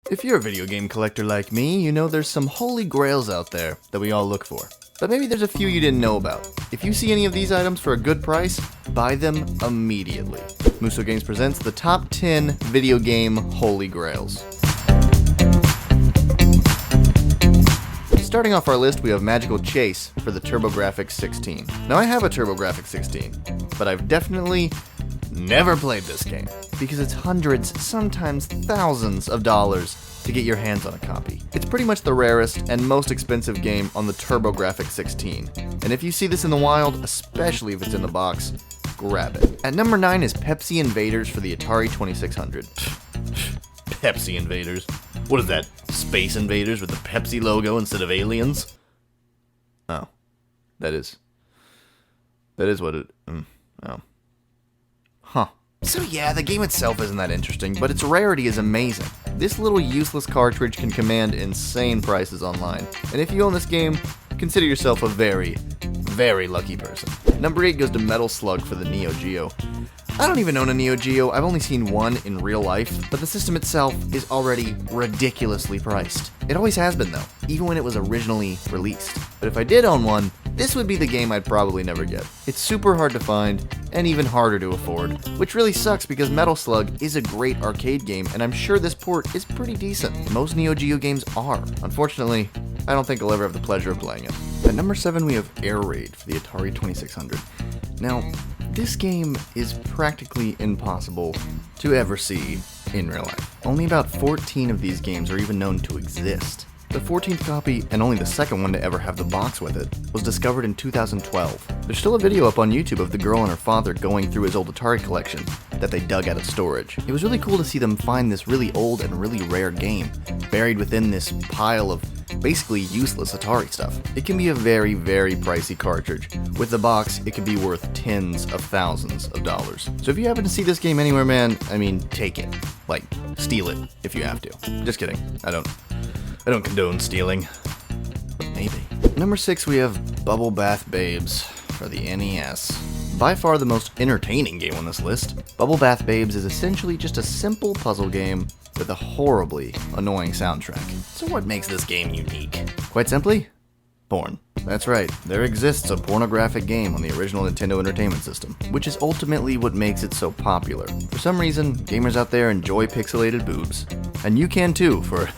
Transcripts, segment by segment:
If you're a video game collector like me, you know there's some holy grails out there that we all look for. But maybe there's a few you didn't know about. If you see any of these items for a good price, buy them immediately. Musso Games presents the top 10 video game holy grails. Starting off our list, we have Magical Chase for the TurboGrafx 16. Now I have a TurboGrafx 16, but I've definitely never played this game because it's hundreds, sometimes thousands of dollars to get your hands on a copy. It's pretty much the rarest and most expensive game on the TurboGrafx 16. And if you see this in the wild, especially if it's in the box, grab it. At number 9 is Pepsi Invaders for the Atari 2600. Pepsi Invaders? What is that? Space Invaders with the Pepsi logo instead of aliens? Oh. That is what it... Oh. Huh. So yeah, the game itself isn't that interesting, but its rarity is amazing. This little useless cartridge can command insane prices online, and if you own this game, consider yourself a very, very lucky person. Number 8 goes to Metal Slug for the Neo Geo. I don't even own a Neo Geo, I've only seen one in real life, but the system itself is already ridiculously priced. It always has been though, even when it was originally released. But if I did own one, this would be the game I'd probably never get. It's super hard to find, and even harder to afford, which really sucks because Metal Slug is a great arcade game, and I'm sure this port is pretty decent. Most Neo Geo games are. Unfortunately, I don't think I'll ever have the pleasure of playing it. At number 7 we have Air Raid for the Atari 2600. Now, this game is practically impossible to ever see in real life. Only about 14 of these games are even known to exist. The 14th copy, and only the second one to ever have the box with it, was discovered in 2012. There's still a video up on YouTube of the girl and her father going through his old Atari collection that they dug out of storage. It was really cool to see them find this really old and really rare game, buried within this pile of basically useless Atari stuff. It can be a very, very pricey cartridge. With the box, it could be worth tens of thousands of dollars. So if you happen to see this game anywhere, man, I mean, take it. Like, steal it if you have to. Just kidding. I don't condone stealing, but maybe. Number 6, we have Bubble Bath Babes for the NES. By far the most entertaining game on this list, Bubble Bath Babes is essentially just a simple puzzle game with a horribly annoying soundtrack. So what makes this game unique? Quite simply, porn. That's right, there exists a pornographic game on the original Nintendo Entertainment System, which is ultimately what makes it so popular. For some reason, gamers out there enjoy pixelated boobs, and you can too for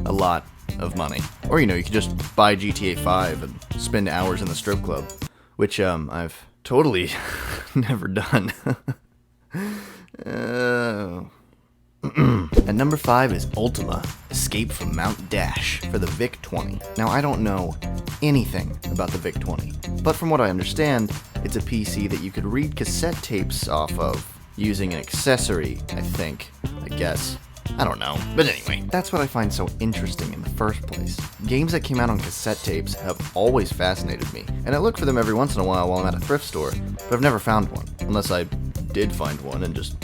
a lot of money. Or, you could just buy GTA 5 and spend hours in the strip club, which, I've totally never done. And number 5 is Ultima Escape from Mount Dash for the VIC-20. Now, I don't know anything about the VIC-20, but from what I understand, it's a PC that you could read cassette tapes off of using an accessory, I guess. I don't know. But anyway, that's what I find so interesting in the first place. Games that came out on cassette tapes have always fascinated me, and I look for them every once in a while I'm at a thrift store, but I've never found one. Unless I did find one and just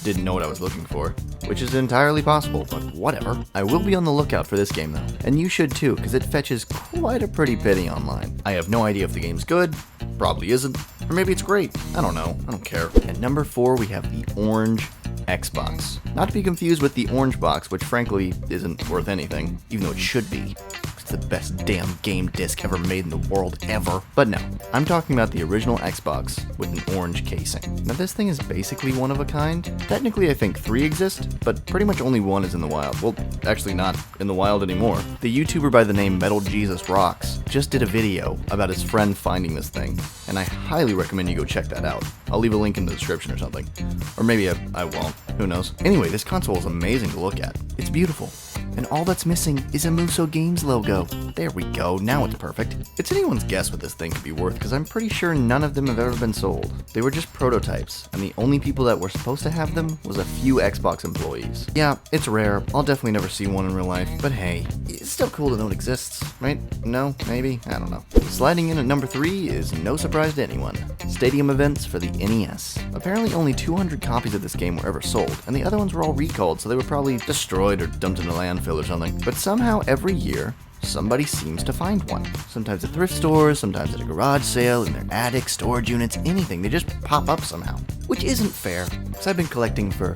didn't know what I was looking for, which is entirely possible, but whatever. I will be on the lookout for this game though, and you should too, because it fetches quite a pretty penny online. I have no idea if the game's good, probably isn't, or maybe it's great. I don't know, I don't care. At number 4 we have the Orange Xbox. Not to be confused with the Orange Box, which frankly isn't worth anything, even though it should be. It's the best damn game disc ever made in the world ever. But no, I'm talking about the original Xbox with an orange casing. Now this thing is basically one of a kind. Technically I think 3 exist, but pretty much only 1 is in the wild. Well, actually not in the wild anymore. The YouTuber by the name Metal Jesus Rocks just did a video about his friend finding this thing, and I highly recommend you go check that out. I'll leave a link in the description or something. Or maybe I won't. Who knows? Anyway, this console is amazing to look at. It's beautiful. And all that's missing is a Musso Games logo. There we go, now it's perfect. It's anyone's guess what this thing could be worth, because I'm pretty sure none of them have ever been sold. They were just prototypes, and the only people that were supposed to have them was a few Xbox employees. Yeah, it's rare, I'll definitely never see one in real life, but hey, it's still cool to know it exists, right? No? Maybe? I don't know. Sliding in at number 3 is no surprise to anyone. Stadium events for the NES. Apparently only 200 copies of this game were ever sold, and the other ones were all recalled, so they were probably destroyed or dumped in a landfill or something. But somehow every year, somebody seems to find one. Sometimes at thrift stores, sometimes at a garage sale, in their attic, storage units, anything. They just pop up somehow. Which isn't fair, because I've been collecting for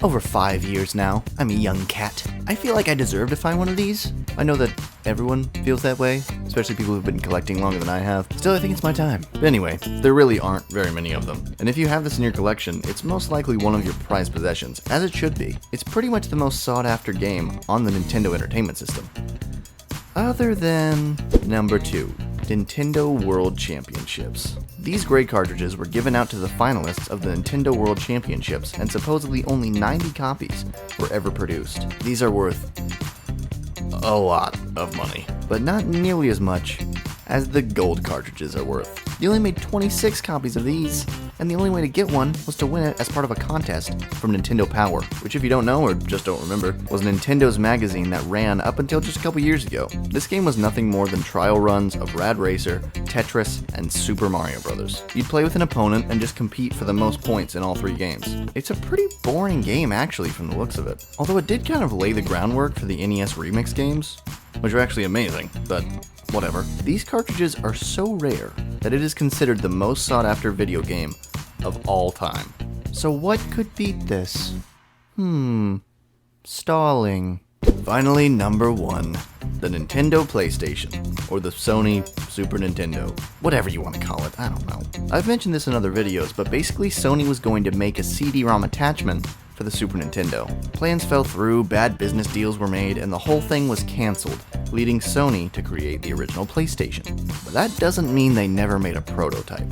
over 5 years now. I'm a young cat. I feel like I deserve to find one of these. I know that everyone feels that way, especially people who've been collecting longer than I have. Still, I think it's my time. But anyway, there really aren't very many of them. And if you have this in your collection, it's most likely one of your prized possessions, as it should be. It's pretty much the most sought after game on the Nintendo Entertainment System. Other than number 2, Nintendo World Championships. These gray cartridges were given out to the finalists of the Nintendo World Championships, and supposedly only 90 copies were ever produced. These are worth a lot of money, but not nearly as much as the gold cartridges are worth. They only made 26 copies of these, and the only way to get one was to win it as part of a contest from Nintendo Power, which, if you don't know or just don't remember, was Nintendo's magazine that ran up until just a couple years ago. This game was nothing more than trial runs of Rad Racer, Tetris, and Super Mario Bros. You'd play with an opponent and just compete for the most points in all 3 games. It's a pretty boring game actually from the looks of it, although it did kind of lay the groundwork for the NES Remix games, which are actually amazing, but whatever. These cartridges are so rare that it is considered the most sought after video game of all time. So what could beat this? Stalling. Finally, number 1. The Nintendo PlayStation, or the Sony Super Nintendo. Whatever you want to call it, I don't know. I've mentioned this in other videos, but basically Sony was going to make a CD-ROM attachment for the Super Nintendo. Plans fell through, bad business deals were made, and the whole thing was cancelled, leading Sony to create the original PlayStation. But that doesn't mean they never made a prototype.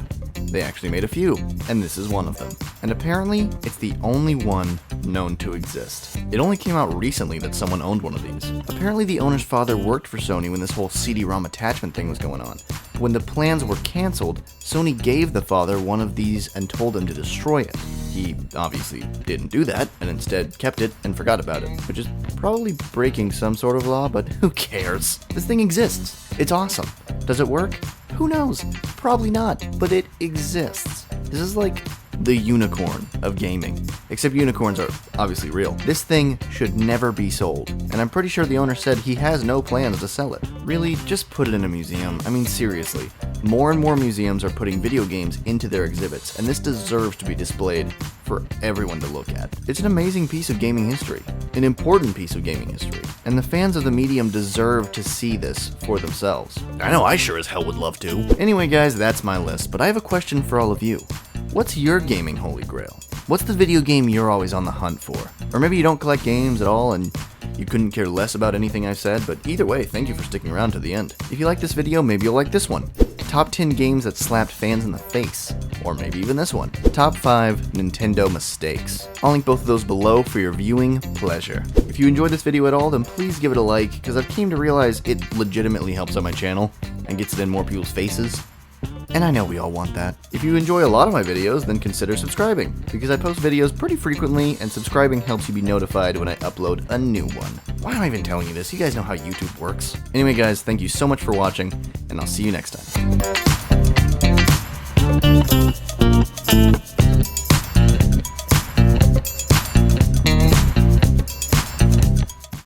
They actually made a few, and this is one of them. And apparently, it's the only one known to exist. It only came out recently that someone owned one of these. Apparently the owner's father worked for Sony when this whole CD-ROM attachment thing was going on. When the plans were cancelled, Sony gave the father one of these and told him to destroy it. He obviously didn't do that, and instead kept it and forgot about it, which is probably breaking some sort of law, but who cares? This thing exists. It's awesome. Does it work? Who knows? Probably not, but it exists. This is like the unicorn of gaming. Except unicorns are obviously real. This thing should never be sold, and I'm pretty sure the owner said he has no plans to sell it. Really, just put it in a museum. I mean, seriously. More and more museums are putting video games into their exhibits, and this deserves to be displayed for everyone to look at. It's an amazing piece of gaming history, an important piece of gaming history, and the fans of the medium deserve to see this for themselves. I know I sure as hell would love to. Anyway guys, that's my list, but I have a question for all of you. What's your gaming holy grail? What's the video game you're always on the hunt for? Or maybe you don't collect games at all and you couldn't care less about anything I said, but either way, thank you for sticking around to the end. If you like this video, maybe you'll like this one. Top 10 games that slapped fans in the face. Or maybe even this one. Top 5 Nintendo mistakes. I'll link both of those below for your viewing pleasure. If you enjoyed this video at all, then please give it a like, because I've came to realize it legitimately helps out my channel and gets it in more people's faces. And I know we all want that. If you enjoy a lot of my videos, then consider subscribing, because I post videos pretty frequently, and subscribing helps you be notified when I upload a new one. Why am I even telling you this? You guys know how YouTube works. Anyway guys, thank you so much for watching, and I'll see you next time.